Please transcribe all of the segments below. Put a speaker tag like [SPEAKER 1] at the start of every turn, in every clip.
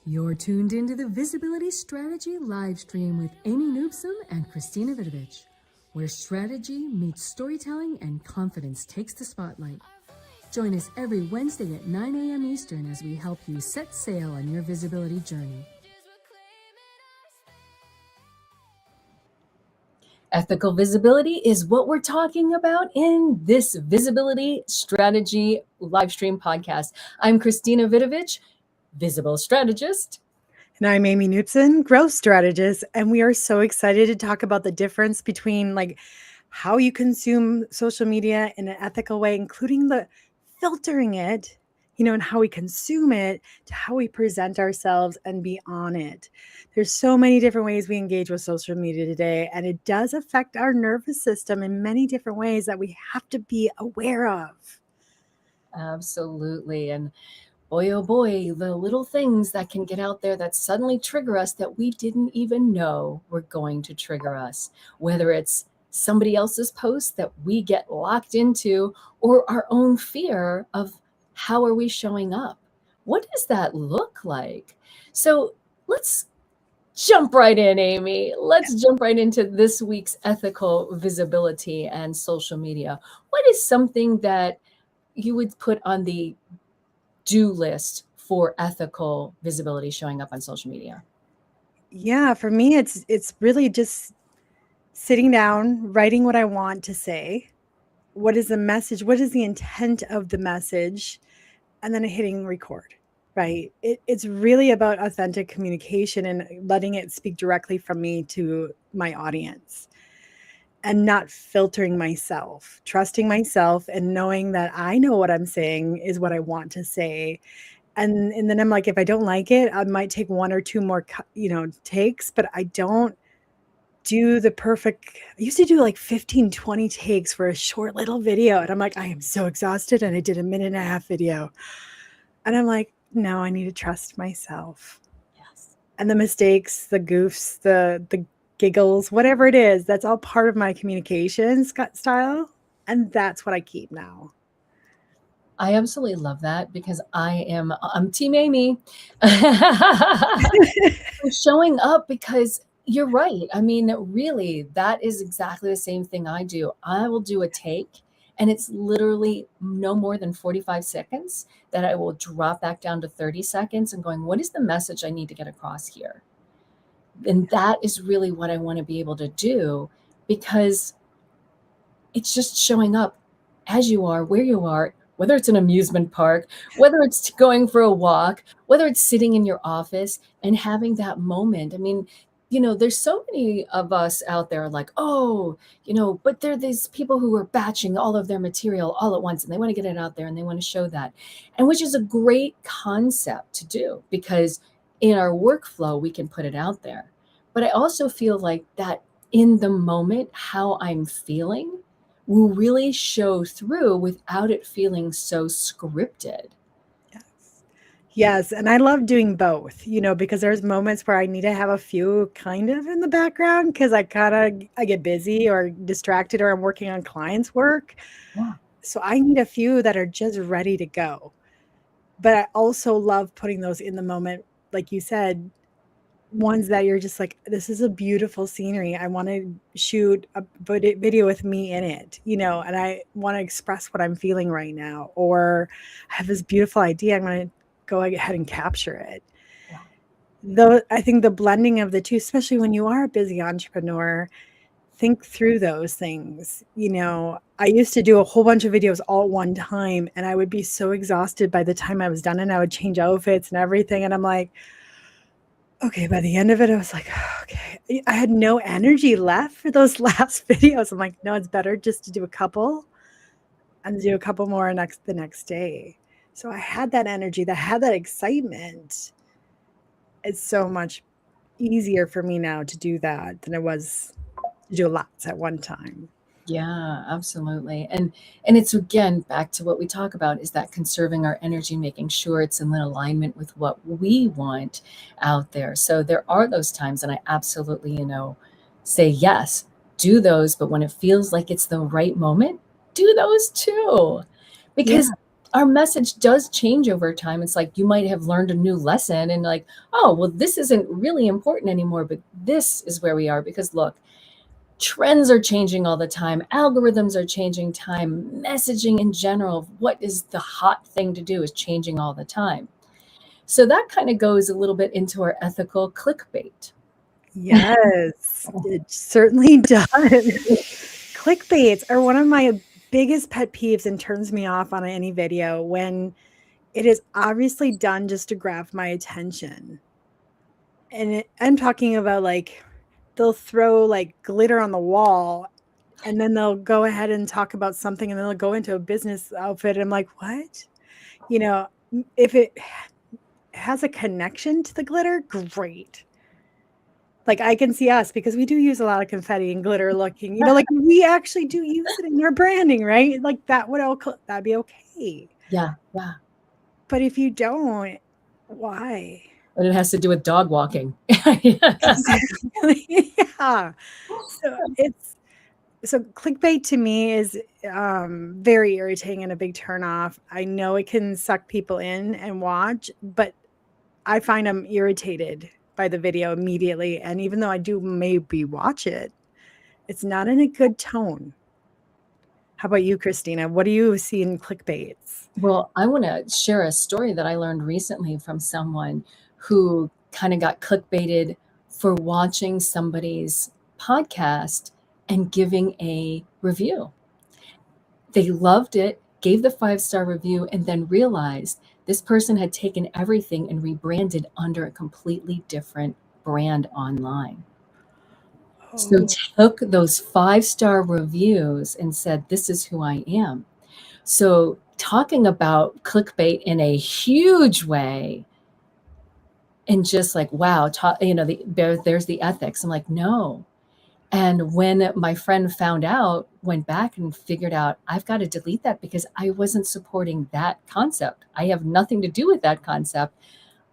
[SPEAKER 1] You're tuned into the Visibility Strategy live stream with Amy Nubson and Christina Vidovich, where strategy meets storytelling and confidence takes the spotlight. Join us every Wednesday at 9 a.m. Eastern as we help you set sail on your visibility journey. Ethical visibility is what we're talking about in this Visibility Strategy live stream podcast. I'm Christina Vidovich, visible strategist.
[SPEAKER 2] And I'm Amy Nubson, growth strategist. And we are so excited to talk about the difference between how you consume social media in an ethical way, including the filtering it, and how we consume it to how we present ourselves and be on it. There's so many different ways we engage with social media today, and it does affect our nervous system in many different ways that we have to be aware of.
[SPEAKER 1] Absolutely. And boy, oh boy, the little things that can get out there that suddenly trigger us that we didn't even know were going to trigger us, whether it's somebody else's post that we get locked into or our own fear of how are we showing up? What does that look like? So let's jump right in, Amy. Let's jump right into this week's ethical visibility and social media. What is something that you would put on the do list for ethical visibility showing up on social media?
[SPEAKER 2] Yeah, for me, it's really just sitting down, writing what I want to say. What is the message? What is the intent of the message? And then hitting record, right? It's really about authentic communication and letting it speak directly from me to my audience and not filtering myself, trusting myself and knowing that I know what I'm saying is what I want to say. And then I'm like, if I don't like it, I might take one or two more, takes, but I don't do the perfect. I used to do like 15, 20 takes for a short little video. And I'm like, I am so exhausted. And I did a 1.5-minute video. And I'm like, no, I need to trust myself.
[SPEAKER 1] Yes.
[SPEAKER 2] And the mistakes, the goofs, the giggles, whatever it is, that's all part of my communication style. And that's what I keep now.
[SPEAKER 1] I absolutely love that because I'm Team Amy. Showing up because you're right. I mean, really, that is exactly the same thing I do. I will do a take and it's literally no more than 45 seconds that I will drop back down to 30 seconds and going, what is the message I need to get across here? And that is really what I want to be able to do because it's just showing up as you are, where you are, whether it's an amusement park, whether it's going for a walk, whether it's sitting in your office and having that moment. I mean, there's so many of us out there like, oh, but there are these people who are batching all of their material all at once and they want to get it out there and they want to show that. And which is a great concept to do because in our workflow, we can put it out there. But I also feel like that in the moment, how I'm feeling will really show through without it feeling so scripted.
[SPEAKER 2] Yes. And I love doing both, because there's moments where I need to have a few kind of in the background because I get busy or distracted or I'm working on clients' work.
[SPEAKER 1] Yeah.
[SPEAKER 2] So I need a few that are just ready to go. But I also love putting those in the moment, like you said, ones that you're just like, this is a beautiful scenery. I want to shoot a video with me in it, and I want to express what I'm feeling right now. Or I have this beautiful idea. I'm going to go ahead and capture it.
[SPEAKER 1] Yeah.
[SPEAKER 2] Though I think the blending of the two, especially when you are a busy entrepreneur, think through those things. I used to do a whole bunch of videos all at one time and I would be so exhausted by the time I was done and I would change outfits and everything. And I'm like, okay, by the end of it, I was like, okay, I had no energy left for those last videos. I'm like, no, it's better just to do a couple and do a couple more the next day. So I had that energy, I had that excitement. It's so much easier for me now to do that than it was to do lots at one time.
[SPEAKER 1] Yeah, absolutely. And it's again back to what we talk about is that conserving our energy, making sure it's in alignment with what we want out there. So there are those times and I absolutely, say yes, do those, but when it feels like it's the right moment, do those too. Because our message does change over time. It's like you might have learned a new lesson and like, oh, well, this isn't really important anymore, but this is where we are because look, trends are changing all the time. Algorithms are changing time. Messaging in general, what is the hot thing to do is changing all the time. So that kind of goes a little bit into our ethical clickbait.
[SPEAKER 2] Yes, it certainly does. Clickbaits are one of my biggest pet peeves and turns me off on any video when it is obviously done just to grab my attention. And I'm talking about like they'll throw like glitter on the wall and then they'll go ahead and talk about something and then they'll go into a business outfit. And I'm like, what? You know, if it has a connection to the glitter, great. Like I can see us because we do use a lot of confetti and glitter looking, like we actually do use it in our branding, right? Like that'd be okay.
[SPEAKER 1] Yeah, yeah.
[SPEAKER 2] But if you don't, why?
[SPEAKER 1] And it has to do with dog walking.
[SPEAKER 2] Exactly. Yeah. So clickbait to me is very irritating and a big turnoff. I know it can suck people in and watch, but I find I'm irritated by the video immediately. And even though I do maybe watch it, it's not in a good tone. How about you, Christina? What do you see in clickbaits?
[SPEAKER 1] Well, I want to share a story that I learned recently from someone who kind of got clickbaited for watching somebody's podcast and giving a review. They loved it, gave the 5-star review, and then realized this person had taken everything and rebranded under a completely different brand online. So took those 5-star reviews and said, this is who I am. So talking about clickbait in a huge way and just like, wow, there's the ethics. I'm like, no. And when my friend found out, went back and figured out, I've got to delete that because I wasn't supporting that concept. I have nothing to do with that concept.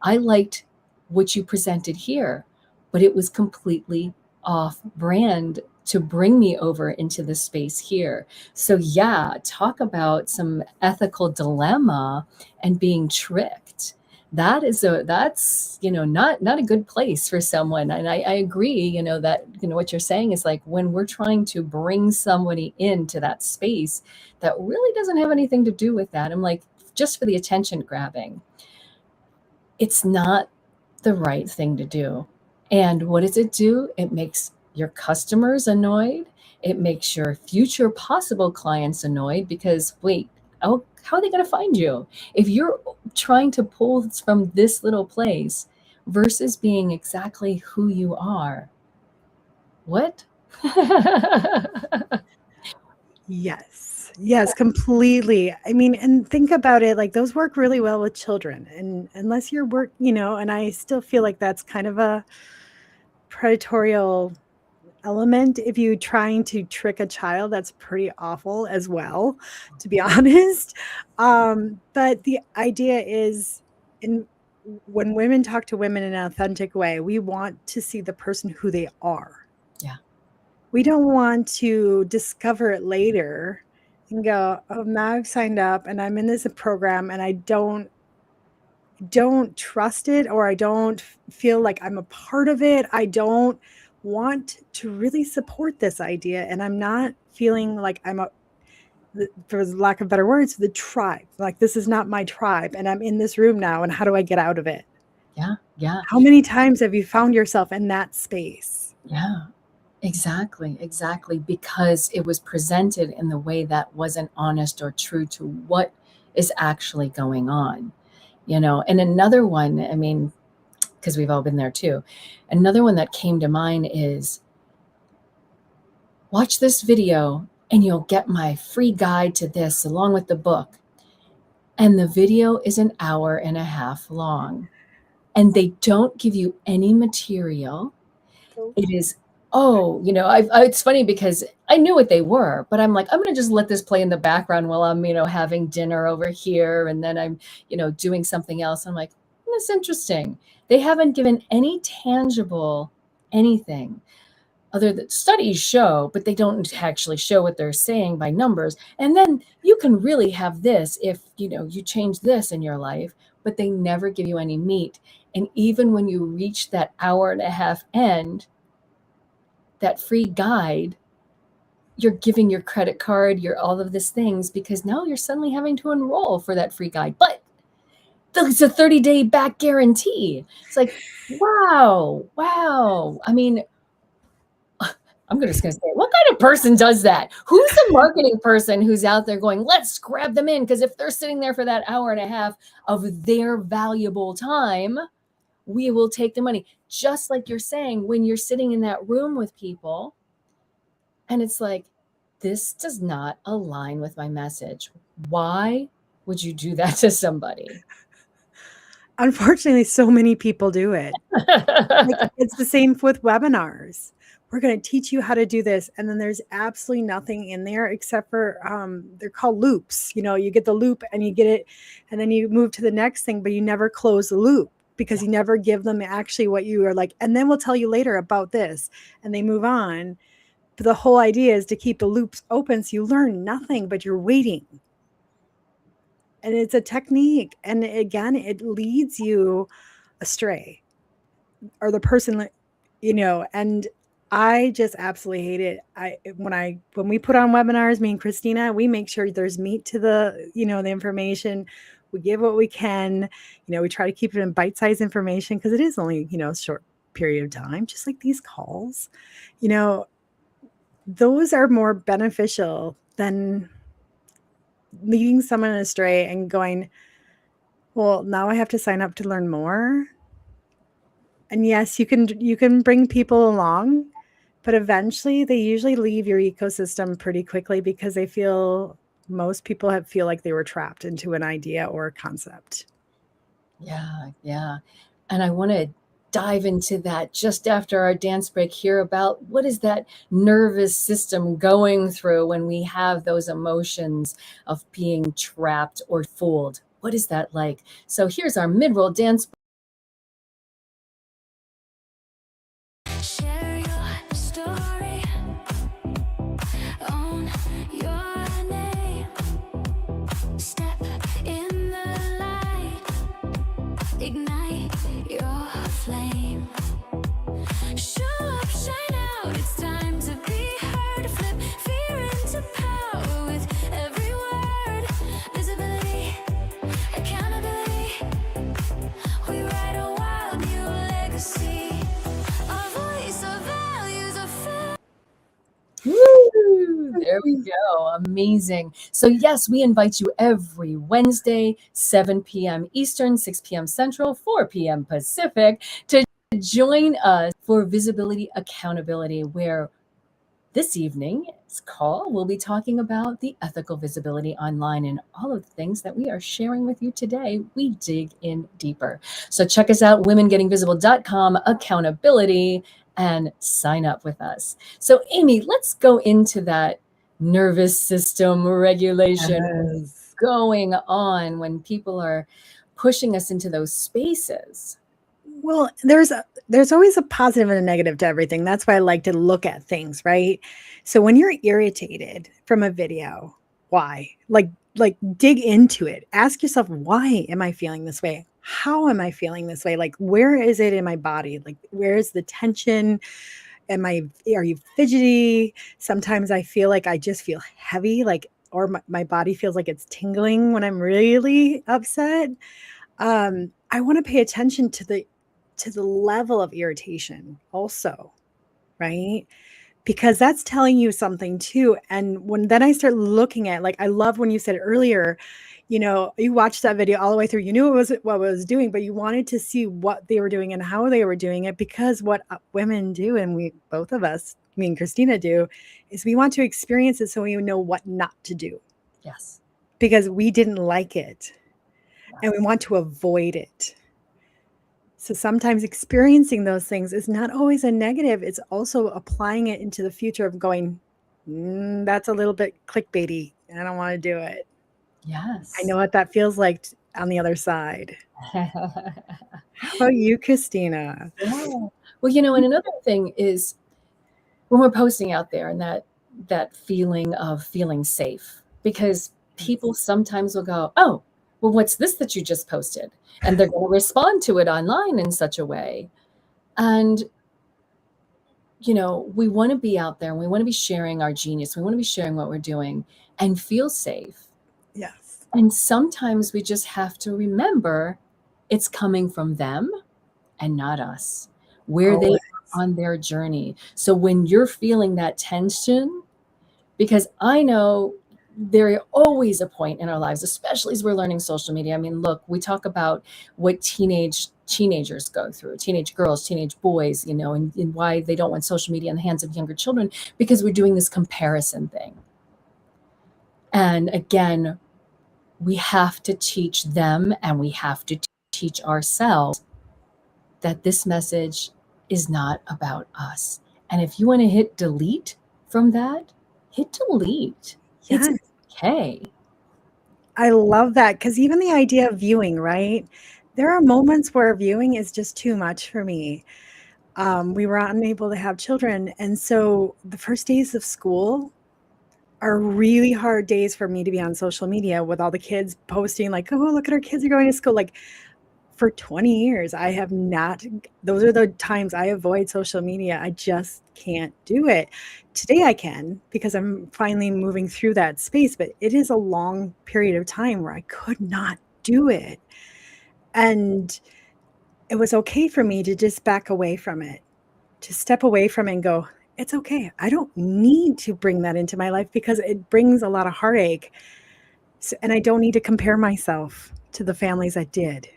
[SPEAKER 1] I liked what you presented here, but it was completely off brand to bring me over into the space here. So yeah, talk about some ethical dilemma and being tricked. That's not a good place for someone. And I agree, that what you're saying is like when we're trying to bring somebody into that space that really doesn't have anything to do with that. I'm like, just for the attention grabbing, it's not the right thing to do. And what does it do? It makes your customers annoyed. It makes your future possible clients annoyed because, wait, oh, how are they going to find you? If you're trying to pull from this little place versus being exactly who you are, what?
[SPEAKER 2] Yes, completely. I mean, and think about it, like those work really well with children. And unless you're and I still feel like that's kind of a predatorial element. If you trying to trick a child, that's pretty awful as well, to be honest. But the idea is when women talk to women in an authentic way, we want to see the person who they are.
[SPEAKER 1] Yeah.
[SPEAKER 2] We don't want to discover it later and go, oh, now I've signed up and I'm in this program and I don't trust it, or I don't feel like I'm a part of it. I don't want to really support this idea. And I'm not feeling like I'm for lack of better words, the tribe. Like this is not my tribe and I'm in this room now. And how do I get out of it?
[SPEAKER 1] Yeah. Yeah.
[SPEAKER 2] How many times have you found yourself in that space?
[SPEAKER 1] Yeah. Exactly. Because it was presented in the way that wasn't honest or true to what is actually going on, And another one, I mean, because we've all been there too. Another one that came to mind is watch this video and you'll get my free guide to this along with the book. And the video is an hour and a half long and they don't give you any material. It is it's funny because I knew what they were, but I'm like, I'm going to just let this play in the background while I'm, having dinner over here. And then I'm, doing something else. I'm like, that's interesting. They haven't given any tangible anything. other that studies show, but they don't actually show what they're saying by numbers. And then you can really have this if, you know, you change this in your life, but they never give you any meat. And even when you reach that hour and a half end, that free guide, you're giving your credit card, your all of these things, because now you're suddenly having to enroll for that free guide. But it's a 30-day back guarantee. It's like, wow, wow. I mean, I'm just going to say, what kind of person does that? Who's the marketing person who's out there going, let's grab them in? Because if they're sitting there for that hour and a half of their valuable time, we will take the money. Just like you're saying, when you're sitting in that room with people and it's like, this does not align with my message. Why would you do that to somebody?
[SPEAKER 2] Unfortunately, so many people do it. Like, it's the same with webinars. We're going to teach you how to do this. And then there's absolutely nothing in there except for, they're called loops. You know, you get the loop and you get it, and then you move to the next thing, but you never close the loop because you never give them actually what you are like. And then we'll tell you later about this, and they move on. But the whole idea is to keep the loops open so you learn nothing, but you're waiting. And it's a technique. And again, it leads you astray, or the person, you know, and I just absolutely hate it. When we put on webinars, me and Christina, we make sure there's meat to the, you know, the information. We give what we can, you know, we try to keep it in bite-sized information because it is only, you know, a short period of time, just like these calls, you know, those are more beneficial than leading someone astray and going, well, now I have to sign up to learn more. And yes, you can bring people along, but eventually they usually leave your ecosystem pretty quickly because they most people feel like they were trapped into an idea or a concept.
[SPEAKER 1] Yeah, yeah. And I want to dive into that just after our dance break here about what is that nervous system going through when we have those emotions of being trapped or fooled. What is that like? So here's our mid-roll dance.
[SPEAKER 3] Share your story, own your name, step in the light, ignite your flame, show up, shine out, it's time to be heard, flip fear into power with every word, visibility, accountability, we write a wild new legacy.
[SPEAKER 1] Woo! There we go. Amazing. So yes, we invite you every Wednesday, 7 p.m. Eastern, 6 p.m. Central, 4 p.m. Pacific to join us for Visibility Accountability, where this evening's call, we'll be talking about the ethical visibility online and all of the things that we are sharing with you today. We dig in deeper. So check us out, womengettingvisible.com, accountability, and sign up with us. So Amy, let's go into that nervous system regulation going on when people are pushing us into those spaces.
[SPEAKER 2] Well, there's always a positive and a negative to everything. That's why I like to look at things, right? So when you're irritated from a video, why? Like dig into it. Ask yourself, why am I feeling this way? How am I feeling this way? Like, where is it in my body? Like, where is the tension? Are you fidgety? Sometimes I feel like I just feel heavy, like, or my body feels like it's tingling when I'm really upset. I want to pay attention to the level of irritation also, right? Because that's telling you something too. And then I start looking at, like, I love when you said earlier, you know, you watched that video all the way through, you knew what it was doing, but you wanted to see what they were doing and how they were doing it, because what women do, and both of us, me and Christina do, is we want to experience it so we know what not to do.
[SPEAKER 1] Yes.
[SPEAKER 2] Because we didn't like it. And we want to avoid it. So sometimes experiencing those things is not always a negative. It's also applying it into the future of going, that's a little bit clickbaity. I don't want to do it.
[SPEAKER 1] Yes.
[SPEAKER 2] I know what that feels like on the other side. How about you, Christina?
[SPEAKER 1] Yeah. Well, you know, and another thing is when we're posting out there, and that feeling of feeling safe, because people sometimes will go, oh, well, what's this that you just posted? And they're going to respond to it online in such a way. And we want to be out there, and we want to be sharing our genius, we want to be sharing what we're doing and feel safe.
[SPEAKER 2] Yes.
[SPEAKER 1] And sometimes we just have to remember it's coming from them and not us, where they
[SPEAKER 2] Always.
[SPEAKER 1] are on their journey. So when you're feeling that tension, because I know there is always a point in our lives, especially as we're learning social media. I mean, look, we talk about what teenagers go through, teenage girls, teenage boys, and why they don't want social media in the hands of younger children, because we're doing this comparison thing. And again, we have to teach them, and we have to teach ourselves that this message is not about us. And if you want to hit delete from that, hit delete.
[SPEAKER 2] Yes.
[SPEAKER 1] It's okay.
[SPEAKER 2] I love that, because even the idea of viewing, right? There are moments where viewing is just too much for me. We were unable to have children. And so the first days of school are really hard days for me to be on social media with all the kids posting like, oh, look at our kids are going to school. Like, for 20 years, I have not, those are the times I avoid social media. I just can't do it. Today I can, because I'm finally moving through that space, but it is a long period of time where I could not do it. And it was okay for me to just back away from it, to step away from it and go, it's okay. I don't need to bring that into my life, because it brings a lot of heartache. And I don't need to compare myself to the families that did.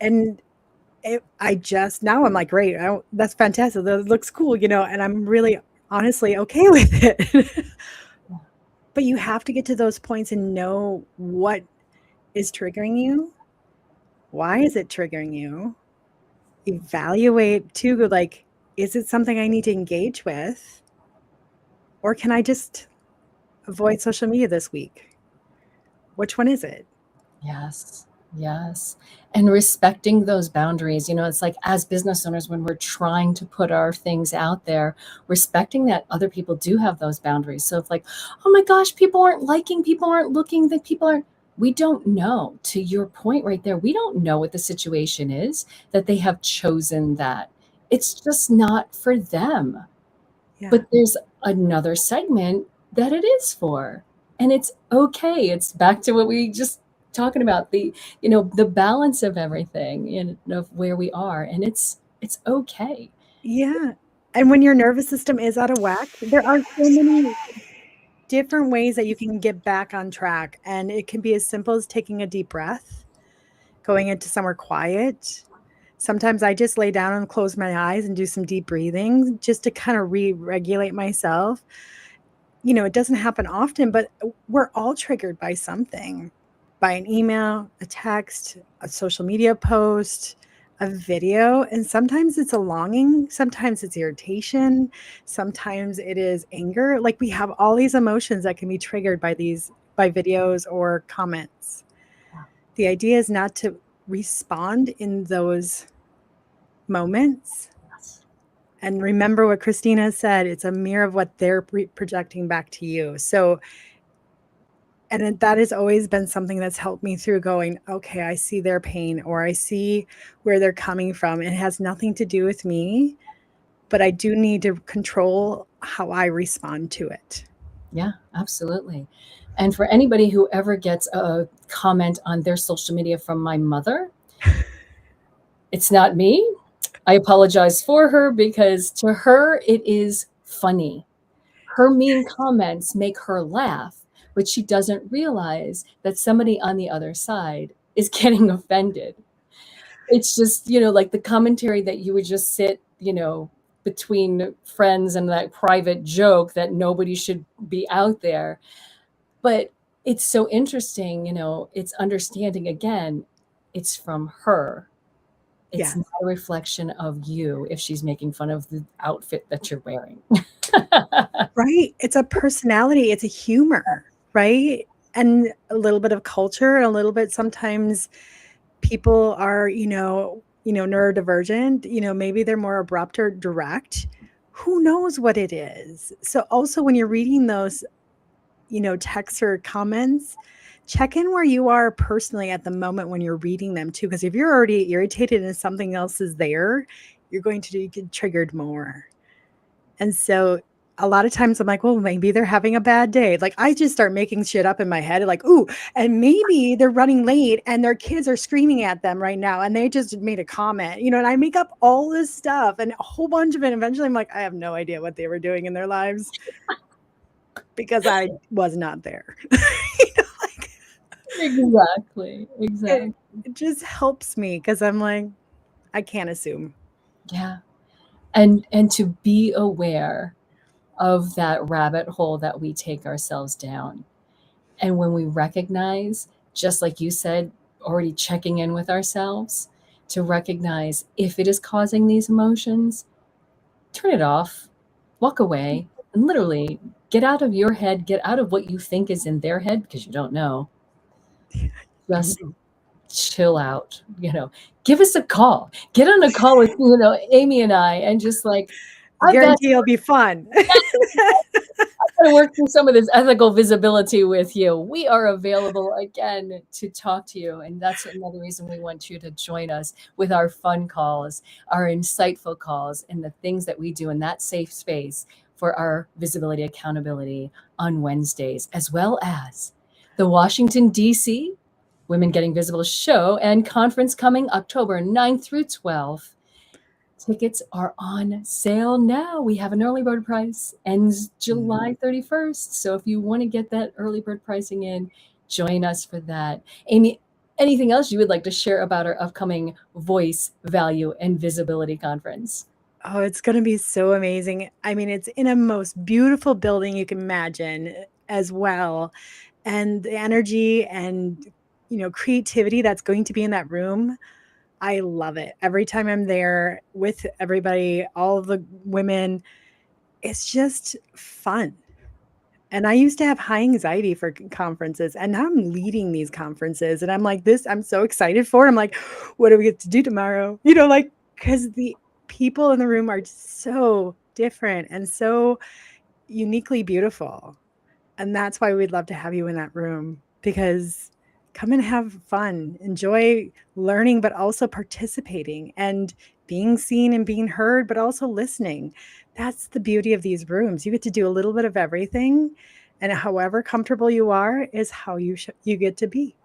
[SPEAKER 2] And now I'm like, great, that's fantastic. That looks cool, and I'm really honestly okay with it. But you have to get to those points and know what is triggering you. Why is it triggering you? Evaluate too, like, is it something I need to engage with? Or can I just avoid social media this week? Which one is it?
[SPEAKER 1] Yes. Yes. And respecting those boundaries, it's like, as business owners, when we're trying to put our things out there, respecting that other people do have those boundaries. So if like, oh my gosh, people aren't liking, people aren't looking, that people aren't, we don't know, to your point right there, we don't know what the situation is that they have chosen that. It's just not for them.
[SPEAKER 2] Yeah.
[SPEAKER 1] But there's another segment that it is for. And it's okay. It's back to what we just talking about, the balance of everything, and of where we are, and it's okay.
[SPEAKER 2] Yeah. And when your nervous system is out of whack, there are so many different ways that you can get back on track. And it can be as simple as taking a deep breath, going into somewhere quiet. Sometimes I just lay down and close my eyes and do some deep breathing just to kind of re-regulate myself. It doesn't happen often, but we're all triggered by something, by an email, a text, a social media post, a video. And sometimes it's a longing, sometimes it's irritation, sometimes it is anger. Like, we have all these emotions that can be triggered by videos or comments. The idea is not to respond in those moments. And remember what Christina said, it's a mirror of what they're projecting back to you. So, and that has always been something that's helped me through going, okay, I see their pain, or I see where they're coming from. It has nothing to do with me, but I do need to control how I respond to it.
[SPEAKER 1] Yeah, absolutely. And for anybody who ever gets a comment on their social media from my mother, it's not me. I apologize for her, because to her, it is funny. Her mean comments make her laugh, but she doesn't realize that somebody on the other side is getting offended. It's just, like the commentary that you would just sit, between friends, and that private joke that nobody should be out there. But it's so interesting, it's understanding, again, it's from her. It's not a reflection of you if she's making fun of the outfit that you're wearing.
[SPEAKER 2] Right. It's a personality. It's a humor, right? And a little bit of culture, and a little bit, sometimes people are, neurodivergent, maybe they're more abrupt or direct. who knows what it is? So also when you're reading those, texts or comments, check in where you are personally at the moment when you're reading them too. Because if you're already irritated and something else is there, you're going to get triggered more. And so a lot of times I'm like, well, maybe they're having a bad day. Like I just start making shit up in my head, like, ooh, and maybe they're running late and their kids are screaming at them right now and they just made a comment, and I make up all this stuff and a whole bunch of it. Eventually I'm like, I have no idea what they were doing in their lives because I was not there. Like
[SPEAKER 1] Exactly.
[SPEAKER 2] it just helps me because I'm like, I can't assume.
[SPEAKER 1] Yeah. And to be aware of that rabbit hole that we take ourselves down. And when we recognize, just like you said, already checking in with ourselves to recognize if it is causing these emotions, turn it off, walk away, and literally get out of your head, get out of what you think is in their head because you don't know. Just chill out, give us a call, get on a call with, Amy and I, and just like,
[SPEAKER 2] I guarantee it'll be fun.
[SPEAKER 1] I'm going to work through some of this ethical visibility with you. We are available again to talk to you. And that's another reason we want you to join us with our fun calls, our insightful calls, and the things that we do in that safe space for our visibility accountability on Wednesdays, as well as the Washington, D.C. Women Getting Visible show and conference coming October 9th through 12th. Tickets are on sale now. We have an early bird price, ends July 31st. So if you want to get that early bird pricing in, join us for that. Amy, anything else you would like to share about our upcoming Voice, Value, and Visibility Conference?
[SPEAKER 2] Oh, it's going to be so amazing. I mean, it's in a most beautiful building you can imagine as well. And the energy and, creativity that's going to be in that room, I love it. Every time I'm there with everybody, all of the women, it's just fun. And I used to have high anxiety for conferences, and now I'm leading these conferences, and I'm like, I'm so excited for it. I'm like, what do we get to do tomorrow? Because the people in the room are so different and so uniquely beautiful. And that's why we'd love to have you in that room, because come and have fun, enjoy learning, but also participating and being seen and being heard, but also listening. That's the beauty of these rooms. You get to do a little bit of everything, and however comfortable you are is how you get to be.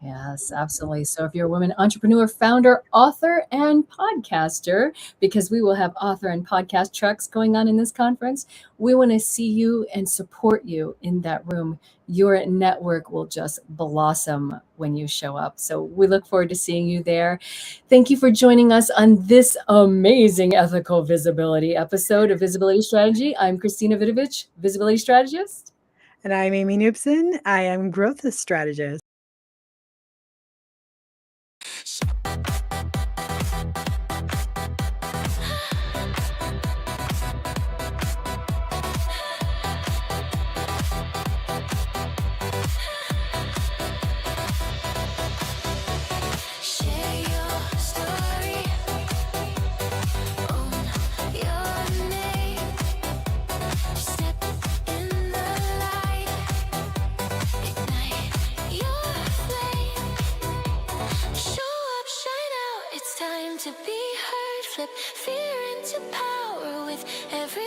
[SPEAKER 1] Yes, absolutely. So if you're a woman entrepreneur, founder, author, and podcaster, because we will have author and podcast tracks going on in this conference, we want to see you and support you in that room. Your network will just blossom when you show up. So we look forward to seeing you there. Thank you for joining us on this amazing ethical visibility episode of Visibility Strategy. I'm Christina Vidovich, visibility strategist.
[SPEAKER 2] And I'm Amy Nubson. I am growth strategist.
[SPEAKER 3] Share your story, own your name, step in the light, ignite your flame, show up, shine out, it's time to be heard, flip fear into power with every